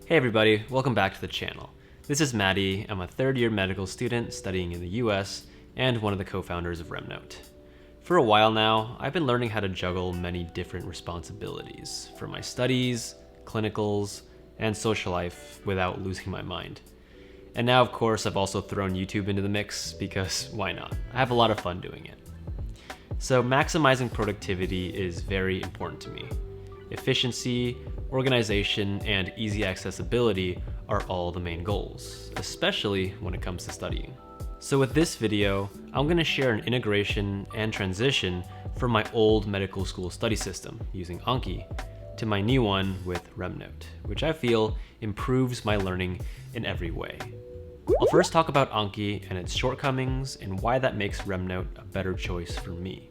Hey everybody, welcome back to the channel. This is Matty. I'm a third-year medical student studying in the US and one of the co-founders of RemNote. For a while now, I've been learning how to juggle many different responsibilities for my studies, clinicals, and social life without losing my mind. And now, of course, I've also thrown YouTube into the mix because why not? I have a lot of fun doing it. So maximizing productivity is very important to me. Efficiency, organization, and easy accessibility are all the main goals, especially when it comes to studying. So with this video, I'm going to share an integration and transition from my old medical school study system using Anki to my new one with RemNote, which I feel improves my learning in every way. I'll first talk about Anki and its shortcomings and why that makes RemNote a better choice for me.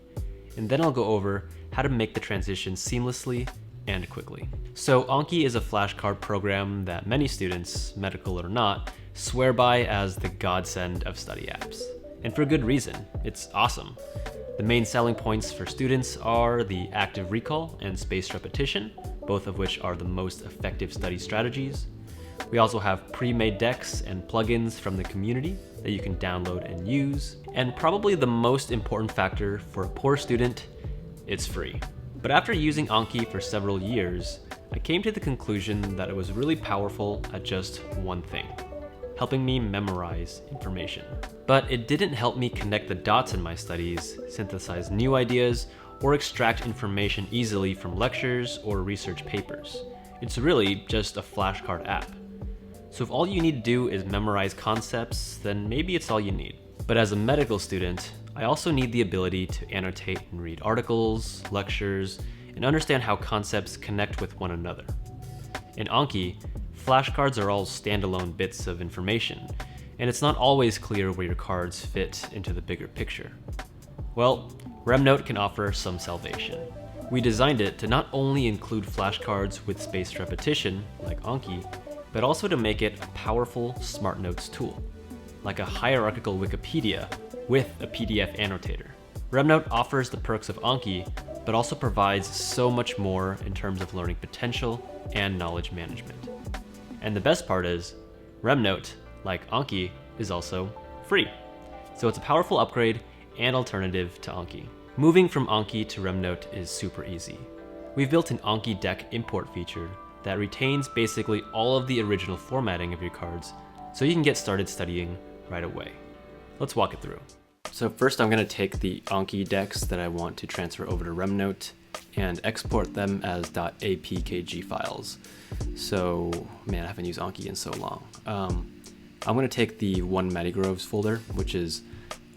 And then I'll go over how to make the transition seamlessly and quickly. So Anki is a flashcard program that many students, medical or not, swear by as the godsend of study apps. And for good reason, it's awesome. The main selling points for students are the active recall and spaced repetition, both of which are the most effective study strategies. We also have pre-made decks and plugins from the community that you can download and use. And probably the most important factor for a poor student, it's free. But after using Anki for several years, I came to the conclusion that it was really powerful at just one thing, helping me memorize information. But it didn't help me connect the dots in my studies, synthesize new ideas, or extract information easily from lectures or research papers. It's really just a flashcard app. So if all you need to do is memorize concepts, then maybe it's all you need. But as a medical student, I also need the ability to annotate and read articles, lectures, and understand how concepts connect with one another. In Anki, flashcards are all standalone bits of information, and it's not always clear where your cards fit into the bigger picture. Well, RemNote can offer some salvation. We designed it to not only include flashcards with spaced repetition, like Anki, but also to make it a powerful smart notes tool, like a hierarchical Wikipedia with a PDF annotator. RemNote offers the perks of Anki, but also provides so much more in terms of learning potential and knowledge management. And the best part is, RemNote, like Anki, is also free. So it's a powerful upgrade and alternative to Anki. Moving from Anki to RemNote is super easy. We've built an Anki Deck import feature that retains basically all of the original formatting of your cards, so you can get started studying right away. Let's walk it through. So first I'm going to take the Anki decks that I want to transfer over to RemNote and export them as .apkg files. So, man, I haven't used Anki in so long. I'm going to take the one Matty folder, which is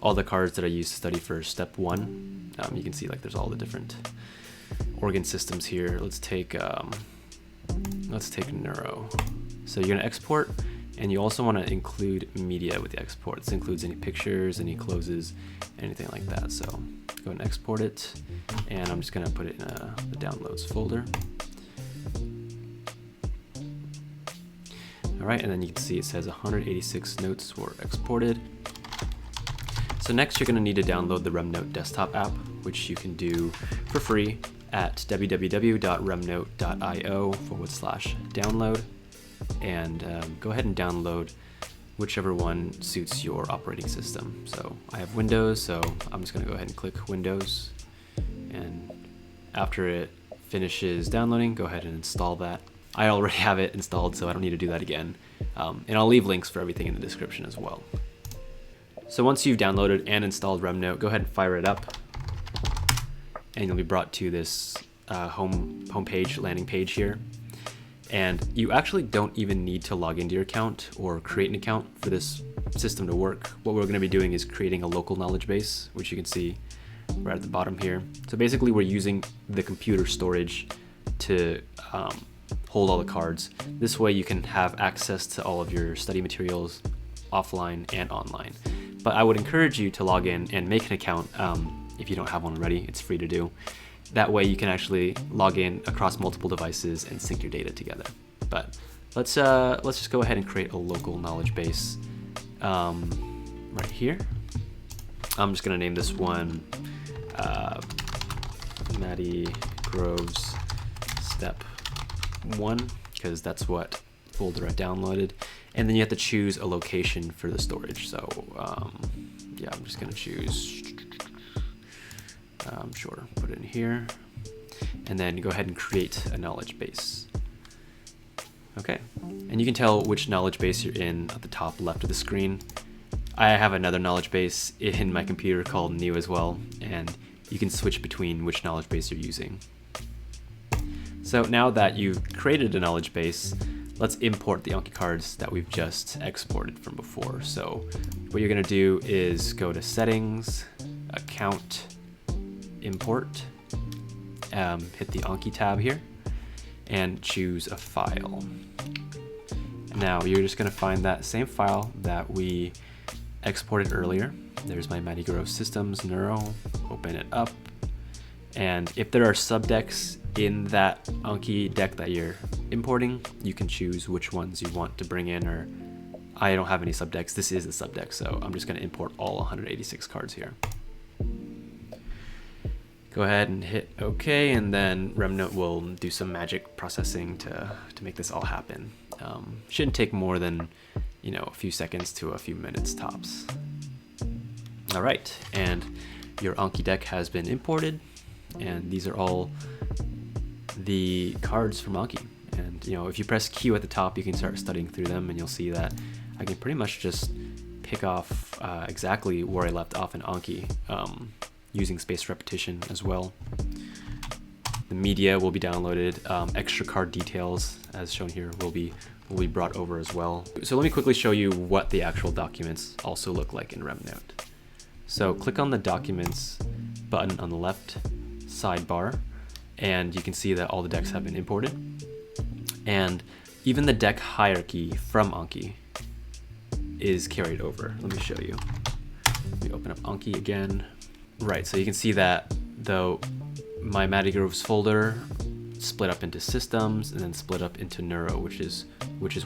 all the cards that I use to study for step 1. You can see like there's all the different organ systems here. Let's take neuro. So you're going to export. And you also want to include media with the export. This includes any pictures, any closes, anything like that. So go and export it. And I'm just going to put it in the downloads folder. All right, and then you can see it says 186 notes were exported. So next you're going to need to download the RemNote desktop app, which you can do for free at www.remnote.io/download. And go ahead and download whichever one suits your operating system. So I have Windows, so I'm just going to go ahead and click Windows. And after it finishes downloading, go ahead and install that. I already have it installed, so I don't need to do that again. And I'll leave links for everything in the description as well. So once you've downloaded and installed RemNote, go ahead and fire it up. And you'll be brought to this homepage, landing page here. And you actually don't even need to log into your account or create an account for this system to work. What we're going to be doing is creating a local knowledge base, which you can see right at the bottom here. So basically we're using the computer storage to hold all the cards. This way you can have access to all of your study materials offline and online. But I would encourage you to log in and make an account if you don't have one already. It's free to do. That way you can actually log in across multiple devices and sync your data together. But let's just go ahead and create a local knowledge base right here. I'm just gonna name this one Matty Groves Step 1, because that's what folder I downloaded, and then you have to choose a location for the storage. So yeah, I'm just gonna choose, sure, put it in here, and then go ahead and create a knowledge base. Okay, and you can tell which knowledge base you're in at the top left of the screen. I have another knowledge base in my computer called new as well, and you can switch between which knowledge base you're using. So now that you've created a knowledge base, let's import the Anki cards that we've just exported from before. So what you're gonna do is go to settings, account, import, hit the Anki tab here, and choose a file. Now you're just gonna find that same file that we exported earlier. There's my Matty systems neuro, open it up. And if there are subdecks in that Anki deck that you're importing, you can choose which ones you want to bring in, or I don't have any subdecks. This is a subdeck, so I'm just gonna import all 186 cards here. Go ahead and hit OK, and then RemNote will do some magic processing to make this all happen. Shouldn't take more than, you know, a few seconds to a few minutes tops. All right, and your Anki deck has been imported, and these are all the cards from Anki. And you know, if you press Q at the top, you can start studying through them, and you'll see that I can pretty much just pick off exactly where I left off in Anki, using spaced repetition as well. The media will be downloaded. Extra card details, as shown here, will be brought over as well. So let me quickly show you what the actual documents also look like in RemNote. So click on the Documents button on the left sidebar, and you can see that all the decks have been imported. And even the deck hierarchy from Anki is carried over. Let me show you. Let me open up Anki again. Right, so you can see that though my Matty folder split up into systems and then split up into neuro, which is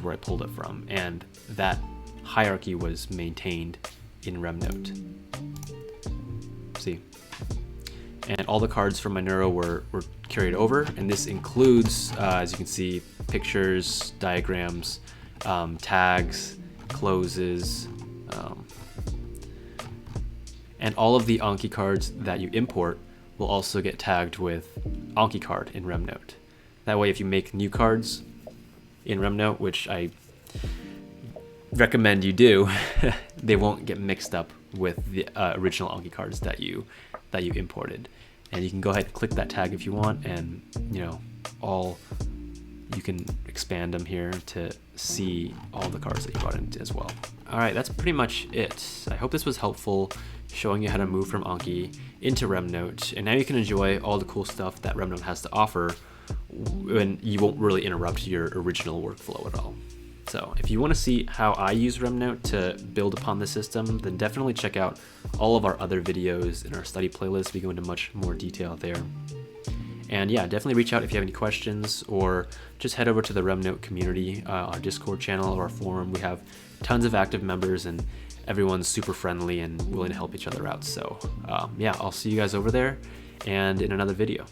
where I pulled it from, and that hierarchy was maintained in RemNote. See, and all the cards from my neuro were carried over, and this includes, as you can see, pictures, diagrams, tags, closes, and all of the Anki cards that you import will also get tagged with Anki card in RemNote. That way, if you make new cards in RemNote, which I recommend you do, they won't get mixed up with the original Anki cards that you imported. And you can go ahead and click that tag if you want, and you know, you can expand them here to see all the cards that you brought in as well. All right, that's pretty much it. I hope this was helpful, showing you how to move from Anki into RemNote, and now you can enjoy all the cool stuff that RemNote has to offer when you won't really interrupt your original workflow at all. So if you want to see how I use RemNote to build upon the system, then definitely check out all of our other videos in our study playlist. We go into much more detail there. And yeah, definitely reach out if you have any questions, or just head over to the RemNote community, our Discord channel or our forum. We have tons of active members, and everyone's super friendly and willing to help each other out. So yeah, I'll see you guys over there and in another video.